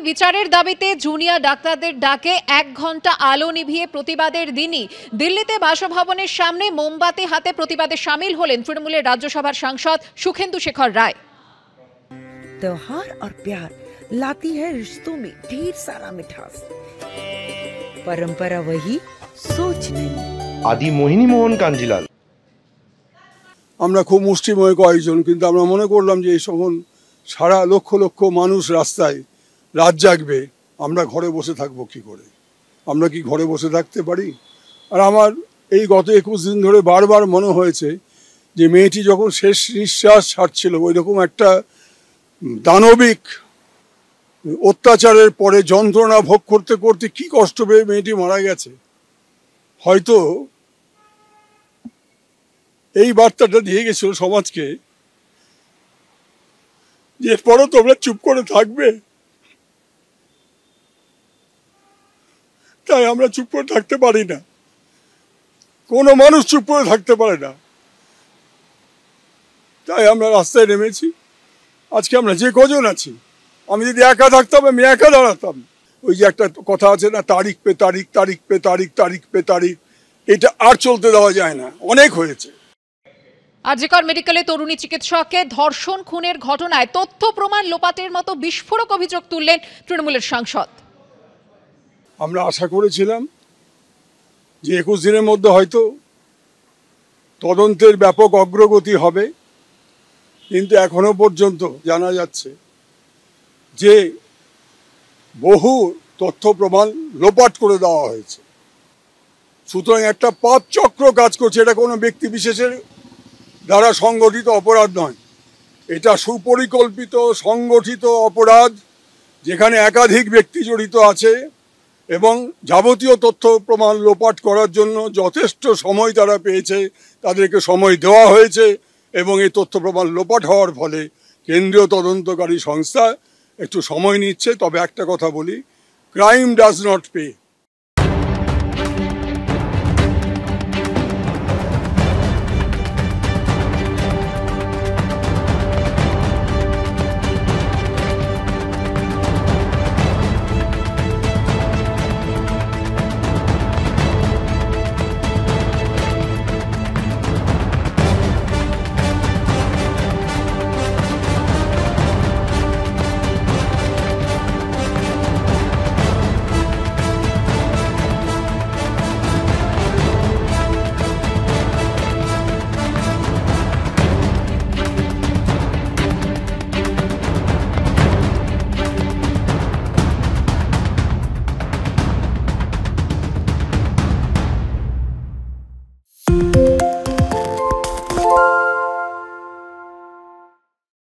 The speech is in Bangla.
বিচারের দাবিতে জুনিয়র ডাক্তারদের ডাকে 1 ঘন্টা আলো নিভিয়ে প্রতিবাদের দিনই দিল্লিতে বাসভবনের সামনে মোমবাতি হাতে প্রতিবাদে শামিল হলেন তৃণমূলের রাজ্যসভার সাংসদ সুখেন্দু শেখর রায়। त्योहार और प्यार लाती है रिश्तों में ढेर सारा मिठास। परंपरा वही, सोच नहीं। आदि मोहिनी मोहन कांजीलाल। আমরা খুব মুষ্টিময় কয়েকজন, কিন্তু আমরা মনে করলাম যে এই সময় সারা লক্ষ লক্ষ মানুষ রাস্তায় রাত জাগবে, আমরা ঘরে বসে থাকবো কি করে? আমরা কি ঘরে বসে থাকতে পারি? আর আমার এই গত 21 দিন ধরে বারবার মনে হয়েছে যে মেয়েটি যখন শেষ নিঃশ্বাস ছাড়ছিল, ওই রকম একটা দানবিক অত্যাচারের পরে যন্ত্রণা ভোগ করতে করতে কি কষ্ট পেয়ে মেয়েটি মারা গেছে। হয়তো এই বার্তাটা দিয়ে গেছিল সমাজকে, যে এরপরও তোমরা চুপ করে থাকবে। তাই আমরা চুপ করে থাকতে পারি না, কোনো মানুষ চুপ করে থাকতে পারে না। তাই আমরা রাস্তায় নেমেছি। আজকে আমরা যে কজন আছি, আমি যদি একা থাকতাম আমি একা দাঁড়াতাম। ওই যে একটা কথা আছে না, তারিখ পে তারিখ, তারিখ পে তারিখ, তারিখ পে তারিখ, এটা আর চলতে দেওয়া যায় না, অনেক হয়েছে। আরজিকর মেডিকেলে তরুণী চিকিৎসককে ধর্ষণ খুনের ঘটনায় তথ্য প্রমাণ লোপাটের মতো বিস্ফোরক অভিযোগ তুললেন তৃণমূলের সাংসদ। আমরা আশা করেছিলাম যে 21 দিনের মধ্যে হয়তো তদন্তের ব্যাপক অগ্রগতি হবে, কিন্তু এখনো পর্যন্ত জানা যাচ্ছে যে বহু তথ্য প্রমাণ লোপাট করে দেওয়া হয়েছে। সুতরাং একটা পাপ চক্র কাজ করছে। এটা কোনো ব্যক্তি বিশেষের দ্বারা সংগঠিত অপরাধ নয়, এটা সুপরিকল্পিত সংগঠিত অপরাধ, যেখানে একাধিক ব্যক্তি জড়িত আছে এবং যাবতীয় তথ্য প্রমাণ লোপাট করার জন্য যথেষ্ট সময় তারা পেয়েছে, তাদেরকে সময় দেওয়া হয়েছে এবং এই তথ্য প্রমাণ লোপাট হওয়ার ফলে কেন্দ্রীয় তদন্তকারী সংস্থা একটু সময় নিচ্ছে। তবে একটা কথা বলি, crime does not pay. you